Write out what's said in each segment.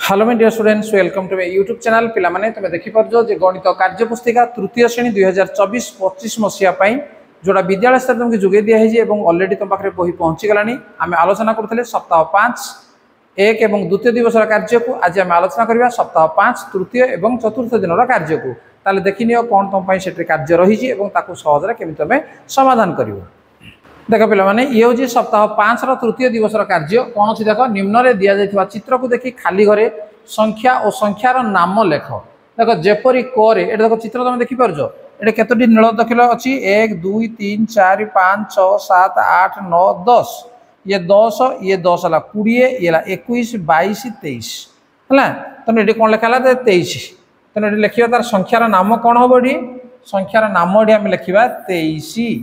Hello my dear students, welcome to my YouTube channel. पिला माने तुम देखि परजो जे गणित कार्यपुस्तिका तृतीय श्रेणी 2024-25 मसिया पई जोड़ा विद्यालय स्तर तुमके जुगे दिया है एवं ऑलरेडी तुम पाखरे बही पहुंची गलानी। आमे आलोचना करथले सप्ताह 5 एक एवं द्वितीय दिवसर कार्य को। आज आमे आलोचना करबा सप्ताह 5 तृतीय एवं चतुर्थ दिनर कार्य को। ताले देखि नियो कोन तुम पई सेटे कार्य रही छि एवं ताकू सहज रे केमि तमे समाधान करिवो। देख पिला माने ये हूँ सप्ताह 5 तृतीय दिवस कार्य कौन अच्छी देख निम्न में दि जाइए चित्र को देखी खाली घरे संख्या और संख्यार नाम लेख। देख जेपरी करे ये देख चित्र तुम देखिपार ये कतोटी नील दखल अच्छी 1 2 3 4 5 6 7 8 9 10 ये 10 ये 10 है 20 ये 21 22 23 है। तेना ये कौन लिखा 23 तेना ये लिखा तार संख्यार नाम कौन हम ये संख्यार नाम ये आम लिखा 23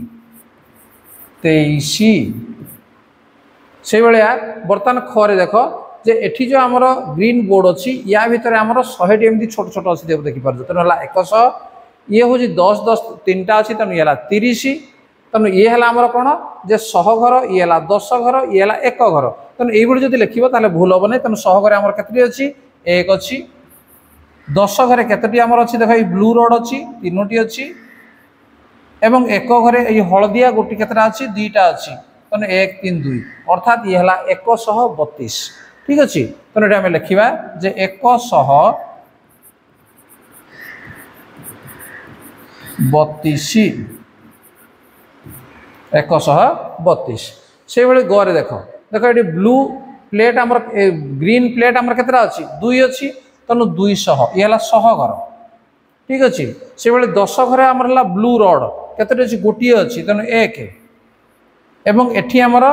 से भाया। बर्तमान खरे देख जे एठी जो आमर ग्रीन बोर्ड अच्छी या भितर आमर 100 एमती छोट छोट अच्छी देखिपार तेना 100 ये हूँ 10 10 3टा अच्छी तेणु ये 30 तेणु ये है आमर कौन जे 100 घर ये 10 घर ये 1 घर तेणु ये जो लिखो ताले भूल हम ना। तेणु 100 घर आमर केतटी अच्छी 1 अच्छी 10 घर केतटी आमर अच्छी देख ये ब्लू रोड अच्छी 3टी अच्छी एवं 1 घरे ये हलदिया गोटी केतटा अच्छी 2टा अच्छी तेणु 1 3 2 अर्थात ये है 132। ठीक अच्छे तेणु ये आम लिखा जे 132 132 से भाई गरे देख देख ये ब्लू प्लेट आमर ग्रीन प्लेट आमर केतटा अच्छी 2 अच्छी तेणु 200 ये 100 घर। ठीक अच्छे से भाई 10 घर आमर है ब्लू रड केतटी अच्छी गोटे अच्छी तेणु 1 एवं एठी आमर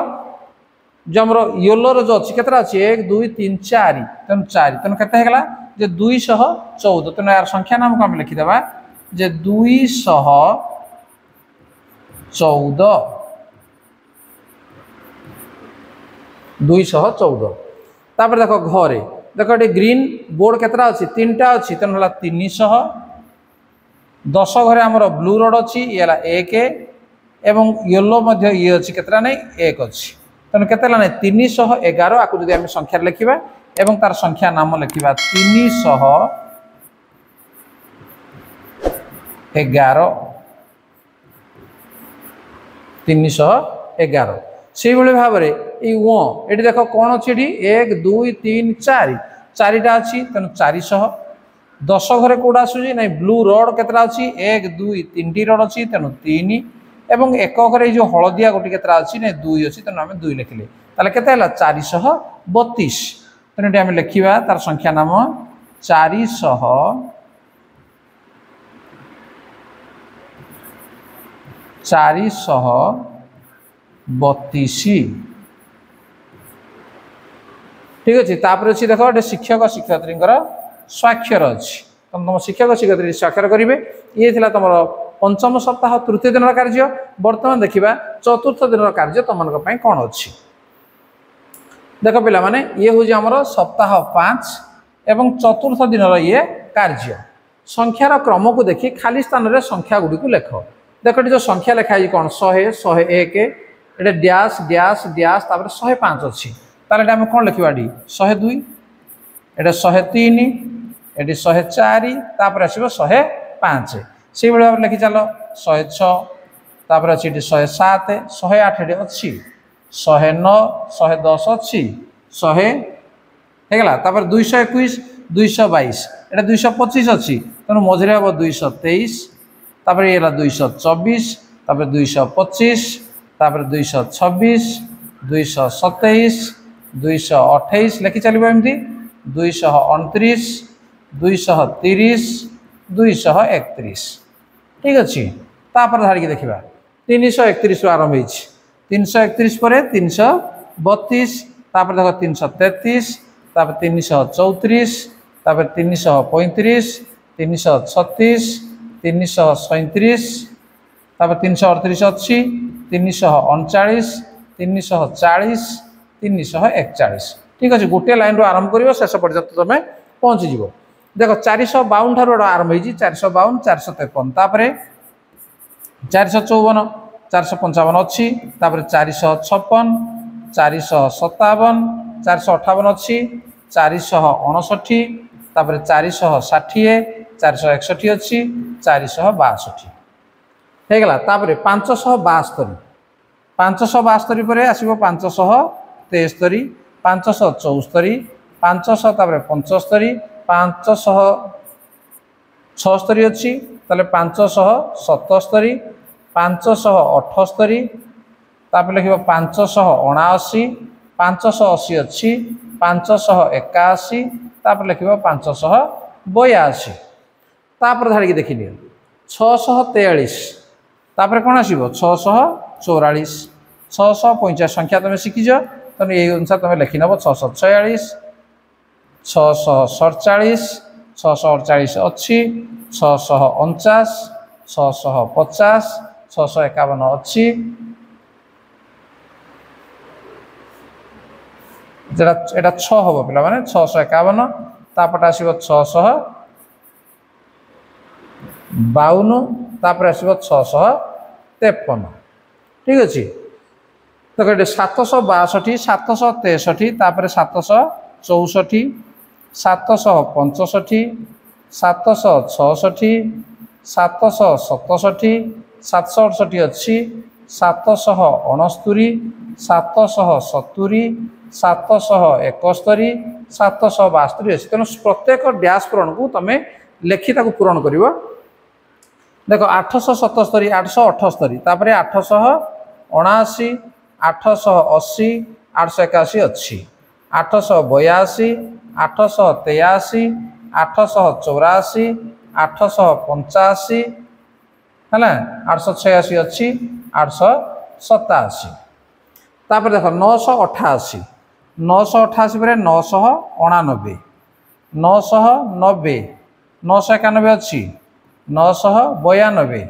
जो आमर येलोर जो अच्छी केतटा अच्छी 1 2 3 4 तेणु 4 तेणु केते हेगला जे 214 तेणु यार संख्या नाम को आम लिखिदेबा जे 214 214। तापर देख घरे देख ये ग्रीन बोर्ड केतटा अच्छी 3टा अच्छी तेणु 300 10 घरे आमर ब्लू रोड अच्छी ये 1 एवं येलो मध्य ये अच्छी केतटा नहीं 1 अच्छी तेणु केते नहीं 311 आपको जब आम संख्या लिखा एवं तार संख्या नाम लिखा 311 से भाव में ये देख कौन अच्छी 1 2 3 4 4टा अच्छी तेणु 400 10 घरे कौटा आसूँ ना ब्लू रड केतटा अच्छी 1 2 3टी रड अच्छी तेणु 3 एवं 1 घरे जो हलदिया गोटी केतटा अच्छी ना 2 अच्छी तेणु आम 2 लिखिले ताले केते हला 432 तेणु ये आम लिखा तार संख्या नाम 432। ठीक अच्छे तापर अच्छी देख गोटे शिक्षक शिक्षयित्री स्वाक्षर अच्छी तुम शिक्षक शिक्षयित्री स्वाक्षर करेंगे। ये थी तुम पंचम सप्ताह तृतीय दिन कार्य। बर्तमान देखा चतुर्थ दिन कार्य तुम कौन अच्छी देख पिला माने ये हूँ आमर सप्ताह 5 एवं चतुर्थ दिन ये कार्य। संख्यार क्रम को देखी खाली स्थान में संख्या गुड़ी को लेख। देख जो संख्या लिखाई कौन 100 101 ये डैश डैश डैश तापर 105 अच्छी ताले आम कौन लिखा 102 ये 103 ये 104 तापर आसो 105 से भाव में लिखि चल 106 तापर अच्छी 107 108 अच्छी 109 110 अच्छी 100 होगा तापर 221 222 ये 225 अच्छी तेणु मझे हम 223 तापर ये 224 तापर 225 तापर 226 227 228 लिखि चलो एमती 229 230 231। ठीक अच्छे तापर धाड़ी देखा 331 आरंभ हो 331 पर 332 तापर देख 333 तापर 334 तापर 335 336 337 तापर 338 अच्छी 339 340 341। ठीक अच्छे गोटे लाइन रू आरंभ कर शेष पर्यंत तुम पहुँचीज। देख 452 ठार आरंभ हो 452 453 तापर 454 455 अच्छी तापर 456 457 458 अच्छी 459 तापर 460 461 अच्छी 462 हो गला तापर 572 572 पर आसो 573 574 500 तापर 75 576 अच्छी ताले 577 578 तापर लिख 579 580 अच्छी 581 तापर लिख 582 तापर धाड़ी देखी नि 643 तापर कौन आसो 644 650 संख्या तुम शिखीज तेणु यही अनुसार तुम लिखि नब 646 647 648 अच्छी 649 650 651 अच्छी जेटा एटा 6 हम पे मैंने 651 तापटे आसो 652 तापर आसो 653 ठीक अच्छे देखो ये 762 763 तापर 764 765 766 767 768 अच्छी 769 770 771 772 अच्छी तेणु प्रत्येक डैश पूरण को तुम लेखि पूरण कर देख 877 878 तापर 879 880 881 अच्छी 882 883 884 885 है 886 अच्छी 887 तापर देख 988 988 पर 989 990 991 अच्छी 992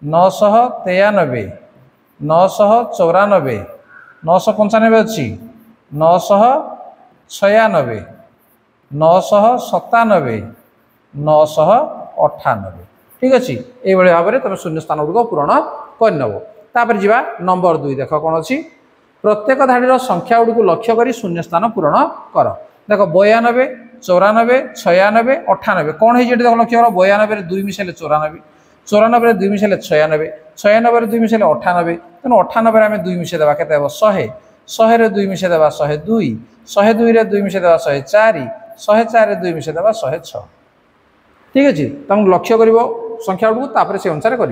993 994 995 अच्छी 996 997 998 ठीक अच्छे ये भाव में तुम शून्य स्थान गुड़िक पूरण करनब तापर जी नंबर 2 देख कौन अच्छी प्रत्येक धाड़ीर संख्या गुड़ी को लक्ष्य कर शून्य स्थान पूरण कर देख 92 94 96 98 कौन है देख लक्ष्य कर 92 2 मिसेले 94 94 2 मिसेले 96 96 2 मिसेले 98 तेणु 98 आम 2 मिसे देवा के 100 100 2 मिसे देवा 102 102 2 मिसे देवा 104 104 2 मिसे देवा 106 ठीक अच्छे तुम लक्ष्य कर संख्या गुड़ से अनुसार कर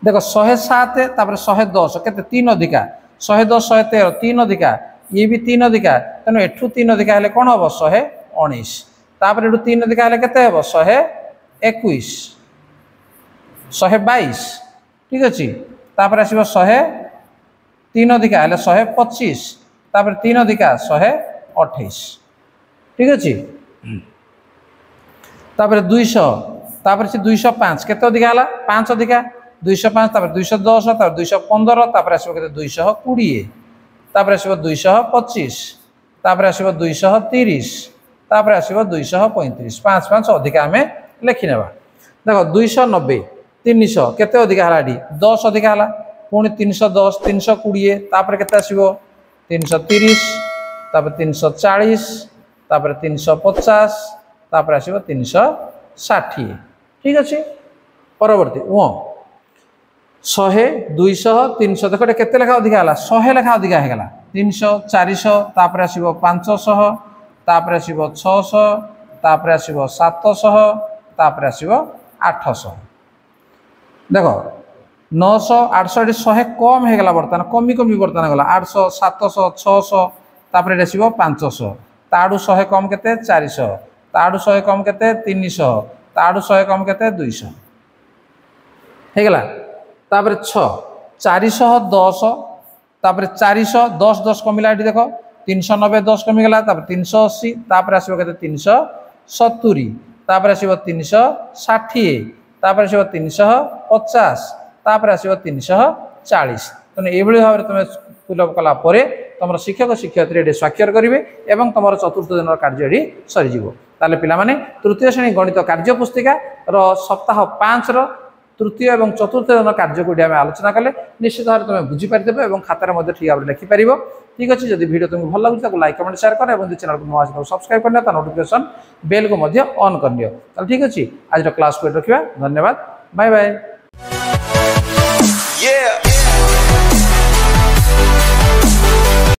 देख 107 तापर 110 के 3 अधिका 110 113 3 अधिका ये भी 3 अधिका तेणु एठू 3 अधिका हेल्ले कौन हम 119 तापर एठू 3 अधिका हेल्ले केते हम 121 122 ठीक अच्छे तापर आसो 3 अधिका हेल्ले 125 तापर 3 अधिका 128 ठीक अच्छे तापर 200 तापर से 205 केते अधिका हला 5 अधिका 205 तापर 210 तापर 215 तापर आसो केते 220 तापर आसो 225 तापर आसो 230 तापर आसो 235 5 5 अधिका आम लिखि नेबा देखो 290 300 केते अधिका हला 10 अधिका हला पुणी 310 320 तापर केते आसो 330 तापर 340 तापर 350 तापर आसो 360 ठीक अच्छे परवर्ती 100 200 300 देख केते लेखा अधिका हला 100 लेखा अधिका है 300 400 तापर आसो 500 तापर आसो 600 तापर आसो 700 तापर आसो 800 देख 900 800 100 कम हो गला बर्तमान कमी कमी बर्तमान गला 800 700 600 तापर आसो 500 ताड़ू 100 कम केते 400 ताड़ू 100 कम केते 300 ताड़ू 100 कम केते 200 हो गला तापर 6 410 तापर 400 10 10 कमिला ये देख 390 10 कमिगला तापर 380 तापर आसो केते 370 तापर आसो 360 तापर आसो 350 तापर आसो 340 तेणु ये भाव में तुम फिलअप कला तुम शिक्षक शिक्षयित्री ये स्वाक्षर करेंगे और तुम चतुर्थ दिन कार्य ये सरीज ताले पिला माने तृतीय श्रेणी गणित कार्य पुस्तिका सप्ताह 5 तृतीय और चतुर्थ दिन कार्यकूटी आम आलोचना कले निश्चित भाव में तुम बुझीपारिदेव और खातार ठीक भाव लिखिपार। ठीक अच्छे जब वीडियो तुमको भल लगे लाइक कमेंट शेयर कर और चैनल को सब्सक्राइब करना नोटिफिकेशन बेल को ऑन कर ठीक अच्छे आज क्लास को रखा धन्यवाद बाय बाय।